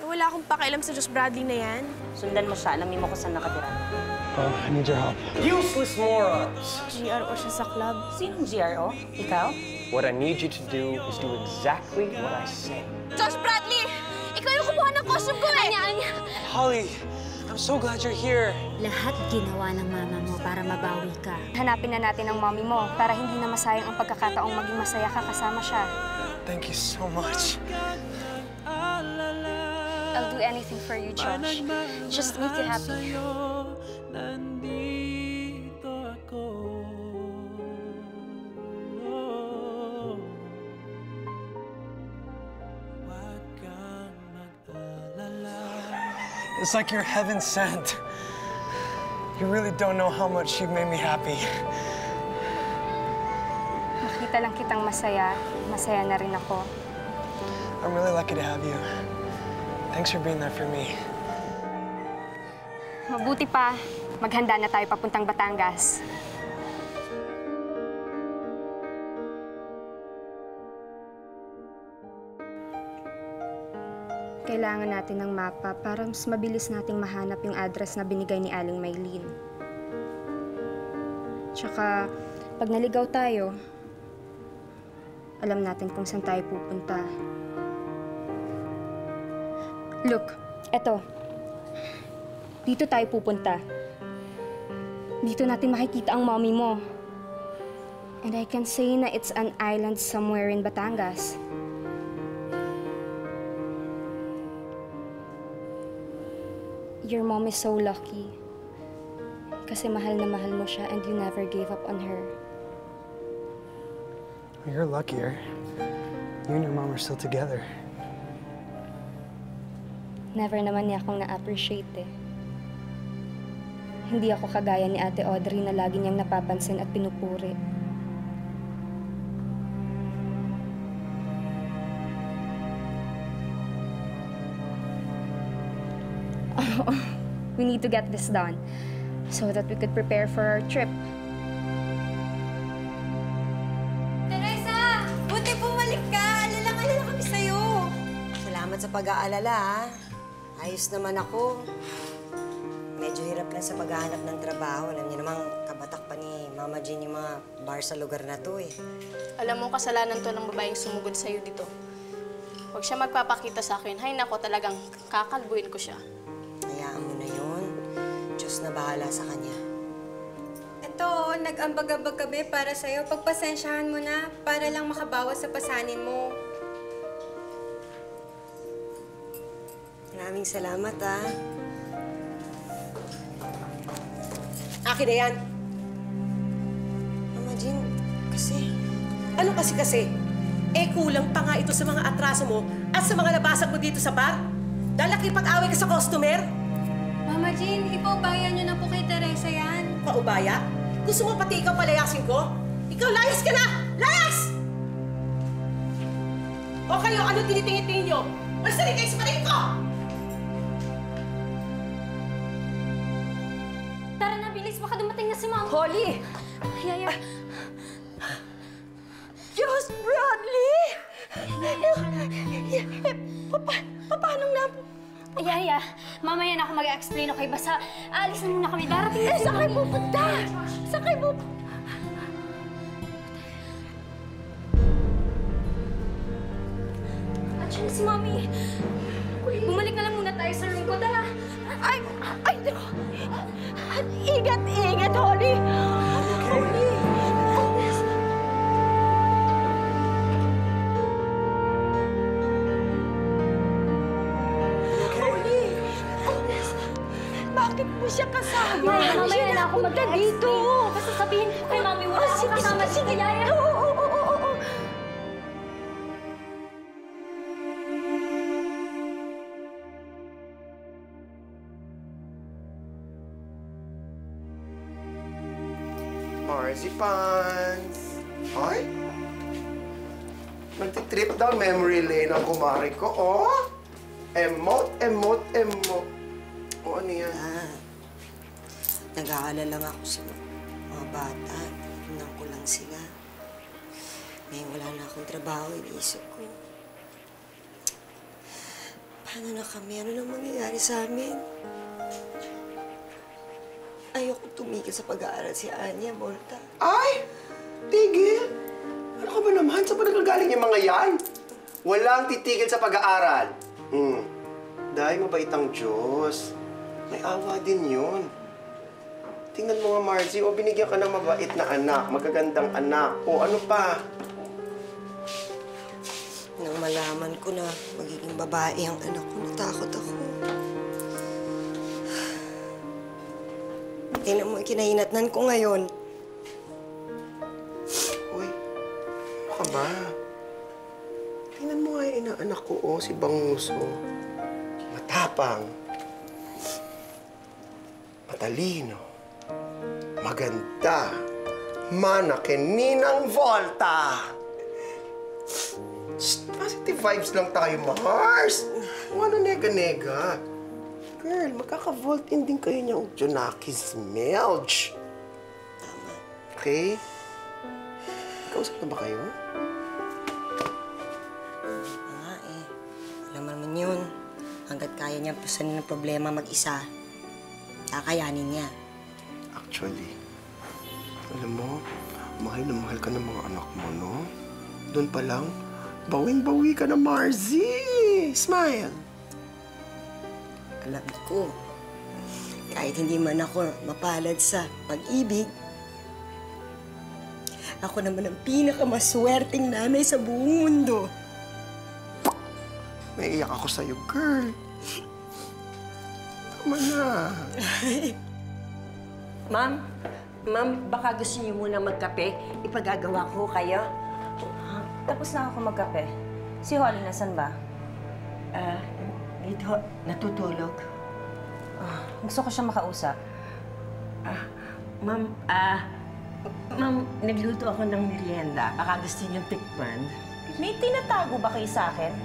Wala akong pakialam sa Josh Bradley na yan. Sundan mo siya. Alamin mo kung saan nakatira. Oh, I need your help. Useless morons! GRO siya sa club. Sinong GRO? Ikaw? What I need you to do is do exactly what I say. Josh Bradley! Ikaw yung kumuha ng costume ko eh! Anya! Holly, I'm so glad you're here. Lahat ginawa ng mama mo para mabawi ka. Hanapin na natin ang mommy mo para hindi na masayang ang pagkakataong maging masaya ka kasama siya. Thank you so much. I'll do anything for you, Josh. Just make you happy. It's like you're heaven sent. You really don't know how much you've made me happy. Makita lang kitang masaya, masaya na rin ako. I'm really lucky to have you. Thanks for being there for me. Mabuti pa, maghanda na tayo papuntang Batangas. Kailangan natin ng mapa para mas mabilis nating mahanap yung address na binigay ni Aling Maylene. Tsaka, pag naligaw tayo, alam natin kung saan tayo pupunta. Look, eto. Dito tayo pupunta. Dito natin makikita ang mommy mo. And I can say na it's an island somewhere in Batangas. Your mom is so lucky. Kasi mahal na mahal mo siya and you never gave up on her. You're luckier. You and your mom are still together. Never naman niya akong na-appreciate eh. Hindi ako kagaya ni Ate Audrey na lagi niyang napapansin at pinupuri. We need to get this done so that we could prepare for our trip. Teresa! Buti bumalik ka! Alala kami sa'yo. Salamat sa pag-aalala, ha? Ayos naman ako. Medyo hirap lang sa paghahanap ng trabaho. Alam niyo namang kabatak pa ni Mama Jean yung mga bar sa lugar na to, eh. Alam mo, kasalanan to ng babaeng sumugod sa'yo dito. Huwag siya magpapakita sa akin. Hay nako, talagang kakalbuin ko siya. Hayaan mo na yun. Diyos na bahala sa kanya. Ito, nag-ambag-ambag kami para sa'yo. Pagpasensyahan mo na para lang makabawas sa pasanin mo. Maraming salamat, ha? Akin na yan. Mama Jean, kasi... Ano kasi? Eh, kulang pa nga ito sa mga atraso mo at sa mga labasan mo dito sa bar? Dahil nakipag-away ka sa customer? Mama Jean, ipaubayan niyo na po kay Teresa yan. Paubaya? Gusto mo pati ikaw palayasin ko? Ikaw, layas ka na! Layas! O kayo, ano tinitingin-tingin niyo? Masarin kayo sa paligid ko! Tara na, bilis! Baka dumating na si Mom. Holly! Yaya. Josh Bradley! Paano na? Yaya, mamaya na ako mag-explain, okay? Basta aalis na muna kami. Darating na si Saan kayo Mami. pupunta? Saan kayo pupunta? Andiyan na si Mami. Bumalik na lang muna tayo sa room ko. Tara. Ay, naku! Ingat, Holly! Holly! Bakit mo siya kasama? Mamaya na ako mag-explain. Basta sabihin ko kay Mami, wala ako kasama si Yaya. Oo. Marzipans! Ay! Nagtitrip down memory lane ang kumari ko, oh! Emote. O, ano yan? Nag-aalala lang ako sa mga bata. Tingnan ko lang sila. Ngayon wala na akong trabaho, iniisip ko. Paano na kami? Ano nang mangyayari sa amin? Ayoko tumigil sa pag-aaral si Anya, Volta. Ay! Tigil? Ano ka ba naman? Saan ba nagagaling yung mga yan? Walang titigil sa pag-aaral. Dahil mabait ang Diyos. May awa din yun. Tingnan mo nga, Margie. O, binigyan ka ng mabait na anak. Magagandang anak. O, ano pa? Nang malaman ko na magiging babae ang anak ko, natakot ako. Tingnan mo yung kinahinatnan ko ngayon. Uy, ano ka ba? Tingnan mo nga yung inaanak ko, si Banguso. Matapang. Matalino. Maganda. Manakin Ninang Volta. Shh, positive vibes lang tayo, Mars. Ano nega-nega? Girl, magkaka-vault-in din kayo niyang Jonakis Melch. Tama. Okay? Kausap na ba kayo? Nga eh. Alam mo naman yun. Hanggat kaya niyang pasanin ng problema mag-isa, kakayanin niya. Actually, alam mo, mahal na mahal ka ng mga anak mo, no? Doon pa lang, bawing-bawi ka na, Marzie! Smile! Alam ko, kahit hindi man ako mapalad sa pag-ibig, ako naman ang pinakamaswerteng nanay sa buong mundo. May iyak ako sa'yo, girl. Tama na. Ma'am, baka gusto niyo muna magkape. Ipagagawa ko kayo. Tapos na ako magkape. Si Holly, nasan ba? Dito, natutulog. Gusto ko siya makausap. Ma'am, nagluto ako ng merienda. Baka gusto niyong tikman. May tinatago ba kayo sa akin?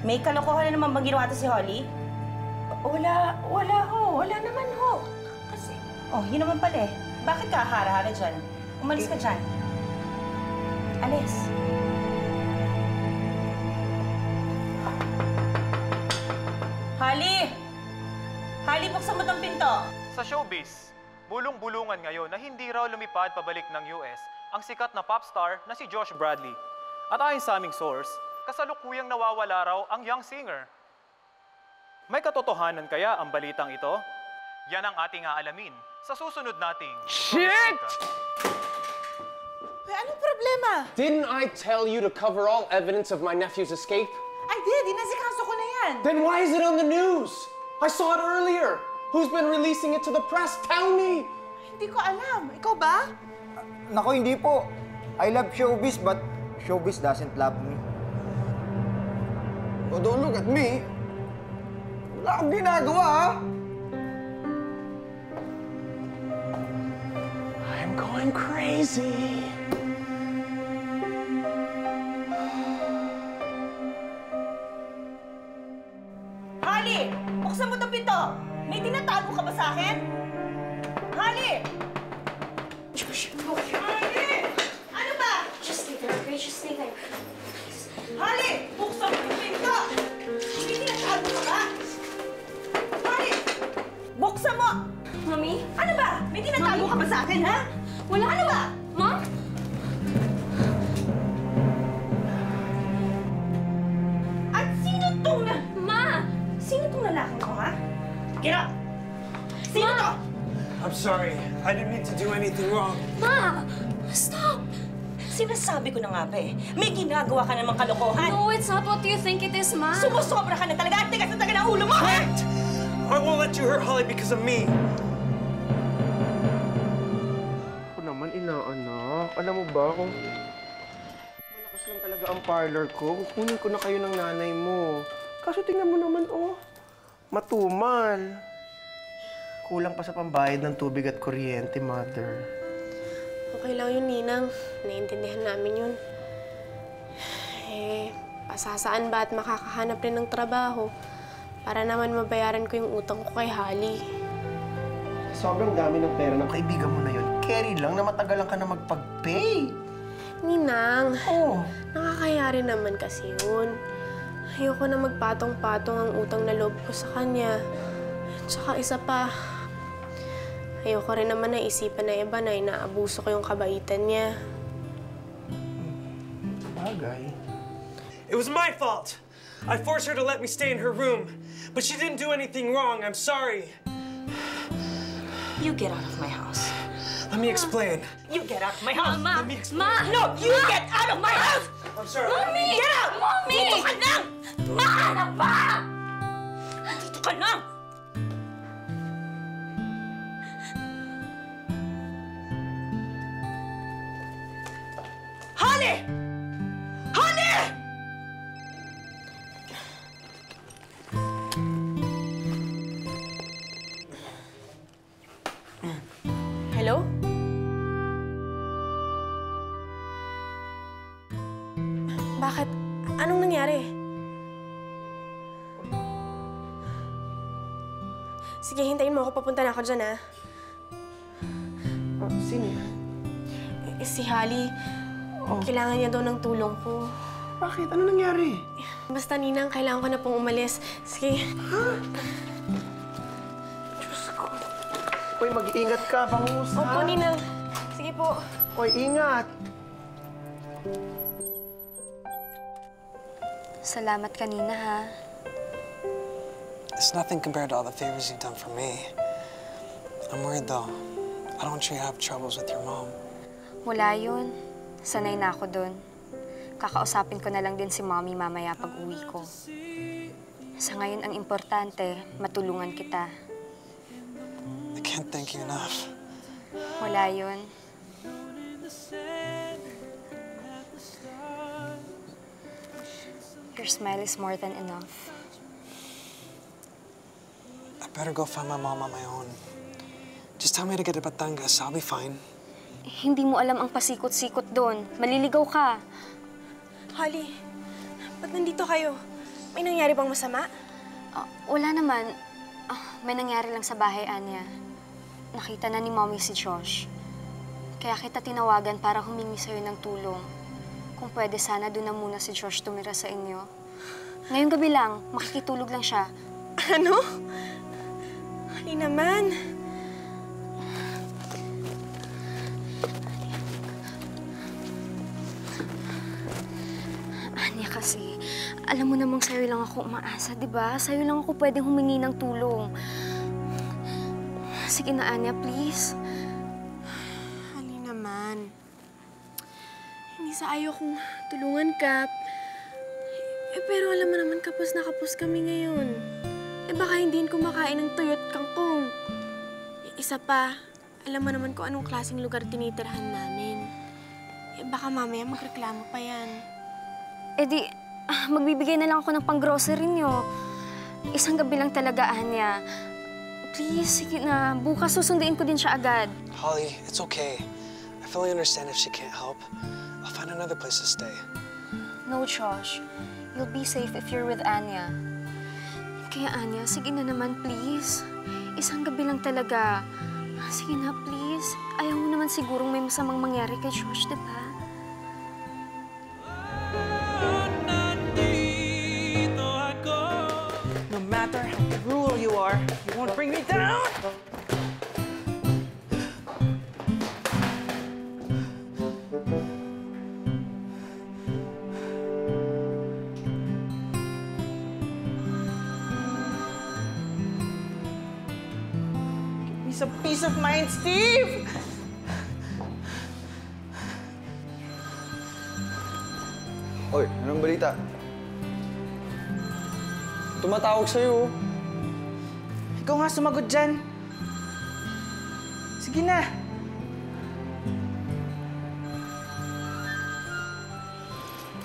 May kalokohan na naman bang ginawa to si Holly? Wala naman ho. Kasi, Oh, yun naman pala eh. Bakit ka hara-hara dyan? Umalis ka dyan. Alis. Holly! Holly, buksan mo tong pinto! Sa showbiz, bulong-bulungan ngayon na hindi raw lumipad pabalik ng US ang sikat na pop star na si Josh Bradley. At ayon sa aming source, kasalukuyang nawawala raw ang young singer. May katotohanan kaya ang balitang ito? Yan ang ating aalamin sa susunod nating... Shit! Anong problema? Didn't I tell you to cover all evidence of my nephew's escape? I did. Inasikaso ko na yan. Then why is it on the news? I saw it earlier. Who's been releasing it to the press? Tell me! Hindi ko alam. Ikaw ba? Nako, hindi po. I love showbiz, but showbiz doesn't love me. Oh, don't look at me. Wala akong ginagawa, ha? I'm going crazy. Holly! Buksan mo tong pinto! May tinatago ka ba sa akin? Holly! Holly! Ano ba? Just stay there, okay? Just stay there. Holly! Buksan mo tong pinto! May tinatago ka ba? Holly! Buksan mo! Mommy? Ano ba? May tinatago ka ba sa akin, ha? Wala. Ano ba? Mom? At sino tong na... Ma! Sino tong lalaki ko, ha? Get up! Sino to? I'm sorry. I didn't mean to do anything wrong. Ma! Stop! Sinasabi ko na nga ba eh. May ginagawa ka namang kalokohan. No, it's not what you think it is, Ma. Sumusobra ka na talaga at tigas na talaga ng ulo mo, ha? Wait! I won't let you hurt Holly because of me. Ako naman, inaanak. Alam mo ba kung... Malakas lang talaga ang parlor ko. Kukunin ko na kayo ng nanay mo. Kaso tingnan mo naman, oh. Matumal. Kulang pa sa pambayad ng tubig at kuryente, mother. Okay lang yun, Ninang. Naiintindihan namin yun. Eh, pasasaan ba at makakahanap rin ng trabaho para naman mabayaran ko yung utang ko kay Holly. Sobrang dami ng pera ng kaibigan mo na yun. Carry lang na matagalan ka na magpag-pay. Ninang, Oh. nakakaya rin naman kasi yun. Ayoko na magpatong-patong ang utang na loob ko sa kanya. Tsaka isa pa, ayoko rin naman na isipan na iba na inaabuso ko yung kabaitan niya. Bagay. It was my fault. I forced her to let me stay in her room, but she didn't do anything wrong. I'm sorry. You get out of my house. Let me explain. You get out of my house. Let me explain. Ma! No, you get out of my house! I'm sorry. Mommy! Get out! Mommy! Dito ka lang! Ma! Anak ba? Dito ka lang! Holly! Holly! Hello? Bakit? Anong nangyari? Sige, hintayin mo ako. Papunta na ako dyan, ha? Sino yan? Si Holly. Kailangan niya daw ng tulong ko. Bakit? Ano nangyari? Basta, Ninang, kailangan ko na pong umalis. Sige. Uy, mag-iingat ka, bangus, ha? Opo, Ninang. Sige po. Uy, ingat. Salamat kanina, ha? It's nothing compared to all the favors you've done for me. I'm worried, though. I don't want you to have troubles with your mom. Wala yun. Sanay na ako dun. Kakausapin ko na lang din si Mommy mamaya pag uwi ko. Sa ngayon, ang importante, matulungan kita. I can't thank you enough. Wala yun. Your smile is more than enough. I better go find my mom on my own. Just tell me to get to Batangas. I'll be fine. Hindi mo alam ang pasikot-sikot doon. Maliligaw ka. Holly, ba't nandito kayo? May nangyari bang masama? Wala naman. May nangyari lang sa bahay, Anya. Nakita na ni Mommy si Josh. Kaya kita tinawagan para humingi sa'yo ng tulong. Kung pwede, sana doon na muna si Josh tumira sa inyo. Ngayong gabi lang, makikitulog lang siya. Ano? Holly naman. Anya kasi, alam mo namang sa'yo lang ako umaasa, di ba? Sa'yo lang ako pwedeng humingi ng tulong. Sige na, Anya, please. Holly naman. Hindi sa ayaw kong tulungan ka. Pero alam mo naman, kapos na kapos kami ngayon. Baka hindi kumakain ng tuyot kangkong. Isa pa, alam mo naman kung anong klaseng lugar tinitirhan namin. Baka mamaya magreklamo pa yan. Magbibigay na lang ako ng pang-grocery niyo. Isang gabi lang talaga, Anya. Please, sige na. Bukas susunduin ko din siya agad. Holly, it's okay. I fully understand if she can't help. I'll find another place to stay. No, Josh. You'll be safe if you're with Anya. Kaya, Anya, sige na naman, please. Isang gabi lang talaga. Sige na, please. Ayaw mo naman sigurong may masamang mangyari kay Josh, di ba? No matter how cruel you are, you won't bring me down! Give me some peace of mind, Steve! Oy, anong balita? Tumatawag sa'yo. Ikaw nga sumagot dyan. Sige na.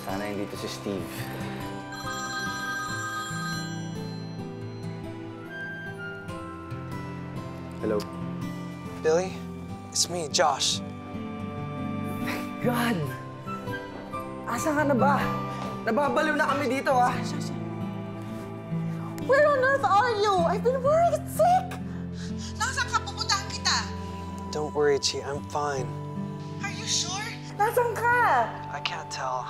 Sana hindi to si Steve. Hello? Billy, it's me, Josh. God! Asa ka na ba? Nababaliw na kami dito, ah! Where on earth are you? I've been worried sick! Nasaan ka? Pupuntahan kita. Don't worry, Chi. I'm fine. Are you sure? Nasaan ka? I can't tell.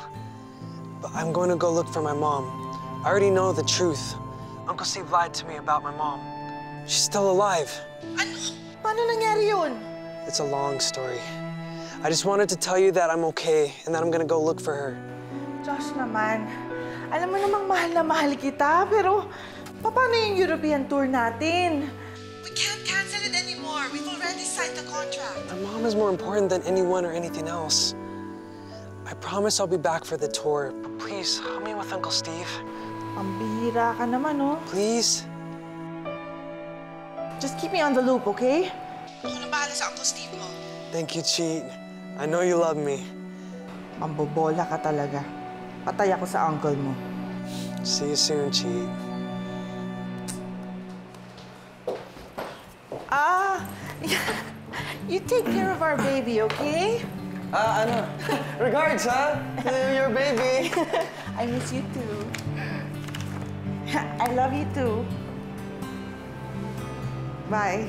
But I'm going to go look for my mom. I already know the truth. Uncle Steve lied to me about my mom. She's still alive. Ano? Paano nangyari yun? It's a long story. I just wanted to tell you that I'm okay and that I'm gonna go look for her. Josh naman, alam mo namang mahal na mahal kita, pero paano yung European tour natin? We can't cancel it anymore. We've already signed the contract. My mom is more important than anyone or anything else. I promise I'll be back for the tour, but please, help me with Uncle Steve. Pambihira ka naman, oh. Please? Just keep me on the loop, okay? Ako na bahala sa Uncle Steve mo. Thank you, Cheat. I know you love me. Mambobola ka talaga. Patay ako sa uncle mo. See you soon, Cheat. You take care of our baby, okay? Ano? Regards, huh? To your baby. I miss you too. I love you too. Bye.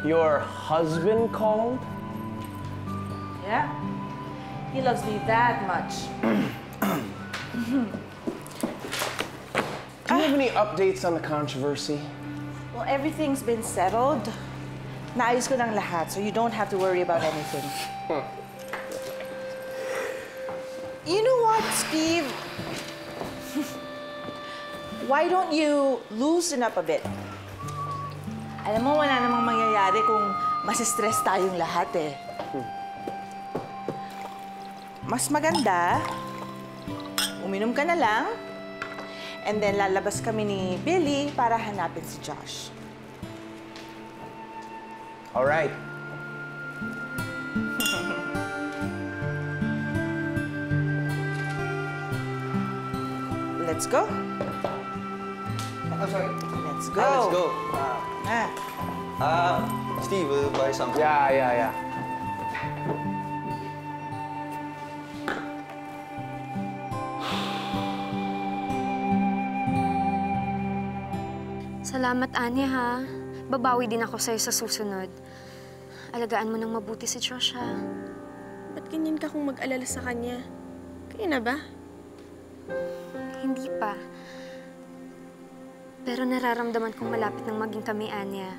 Your husband called? Yeah? He loves me that much. Do you have any updates on the controversy? Well, everything's been settled. Naayos ko ng lahat, so you don't have to worry about anything. You know what, Steve? Why don't you loosen up a bit? Alam mo, wala namang mangyayari kung masistress tayong lahat eh. Mas maganda, uminom ka na lang, and then lalabas kami ni Billy para hanapin si Josh. All right. Let's go. I'm sorry. Let's go. Let's go. Steve, will buy something? Yeah. Salamat, Anya, ha? Babawi din ako sa'yo sa susunod. Alagaan mo nang mabuti si Josh, ha? Ba't ganyan ka kung mag-alala sa kanya? Kaya na ba? Hindi pa. Pero nararamdaman kong malapit nang maging kami, Anya.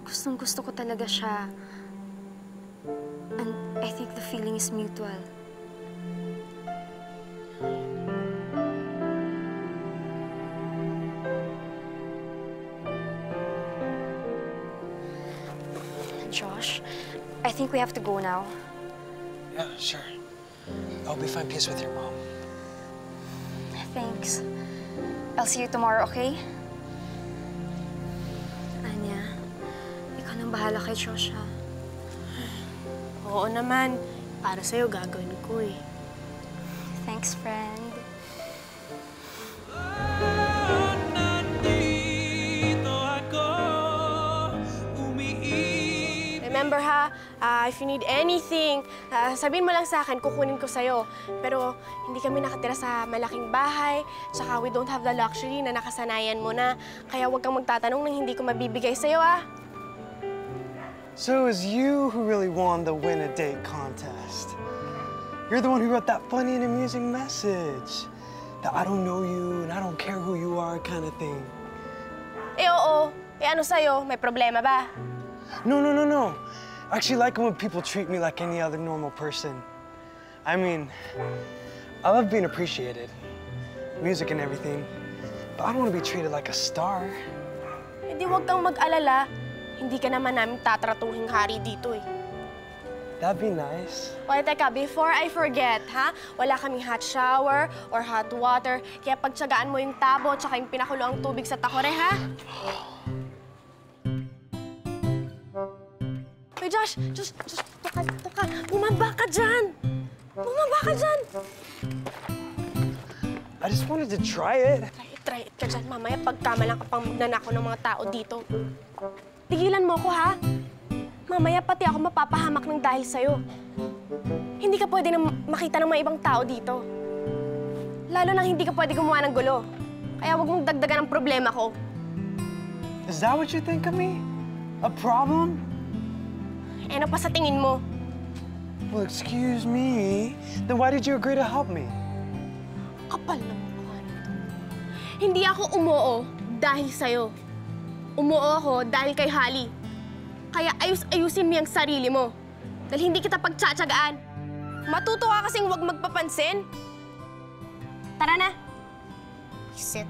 Gustong-gusto ko talaga siya. And I think the feeling is mutual. Josh, I think we have to go now. Yeah, sure. I hope you find peace with your mom. Thanks. I'll see you tomorrow, okay? Anya, ikaw nang bahala kay Josh, ha? Oo naman. Para sa'yo, gagawin ko eh. Thanks, friend. Remember ha, if you need anything, sabihin mo lang sa akin, kukunin ko sa'yo. Pero hindi kami nakatira sa malaking bahay, tsaka we don't have the luxury na nakasanayan mo na. Kaya huwag kang magtatanong nang hindi ko mabibigay sa'yo, ah. So it was you who really won the Win a Date contest. You're the one who wrote that funny and amusing message. The I don't know you and I don't care who you are kind of thing. Eh, oo. Eh, ano sa'yo? May problema ba? No. I actually like it when people treat me like any other normal person. I mean, I love being appreciated, music and everything, but I don't want to be treated like a star. Eh, di huwag kang mag-alala. Hindi ka naman namin tatratuhing hari dito, eh. That'd be nice. O, teka, before I forget, ha? Wala kaming hot shower or hot water, kaya pagtsagaan mo yung tabo tsaka yung pinakulo ang tubig sa takore, ha? Hey, Josh, tuka. Bumaba ka dyan. I just wanted to try it. Try it ka dyan. Mamaya pagkamalang ka pang magnanakaw ng mga tao dito. Tigilan mo ko, ha? Mamaya pati ako mapapahamak ng dahil sa'yo. Hindi ka pwede na makita ng mga ibang tao dito. Lalo nang hindi ka pwede gumawa ng gulo. Kaya huwag mong dagdagan ang problema ko. Is that what you think of me? A problem? Eh, ano pa sa tingin mo? Well, excuse me. Then why did you agree to help me? kapal ng mukha nito. Hindi ako umuo dahil sa'yo. Umuo ako dahil kay Holly. Kaya ayus-ayusin mo yung sarili mo. Dahil hindi kita pagtsatsagaan. Matuto ka kasing huwag magpapansin. Tara na. Sit.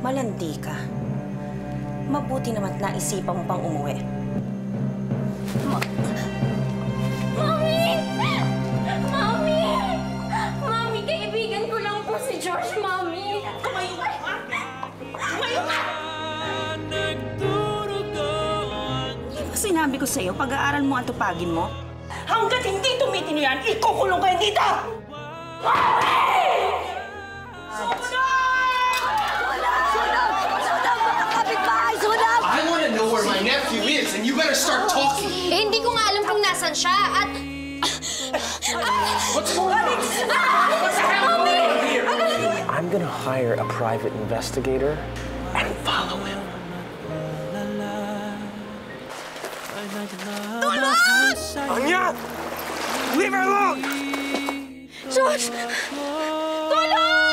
Malandi ka. Mabuti naman naisipan mo pang umuwi. Mami! Mami! Mami, kaibigan ko lang po si George, Mami. Tumayo ka! Tumayo ka! Di ba sinabi ko sa'yo, pag-aaral mo ang tupagin mo? Hanggat hindi tumitino yan, ikukulong kayo dito! Mami! I want to know where my nephew is, and you better start talking. Eh, hindi ko nga alam kung nasan siya at... What's going on? What the hell is going on here? I'm gonna hire a private investigator and follow him. Anya! Leave her alone! George! Tulong!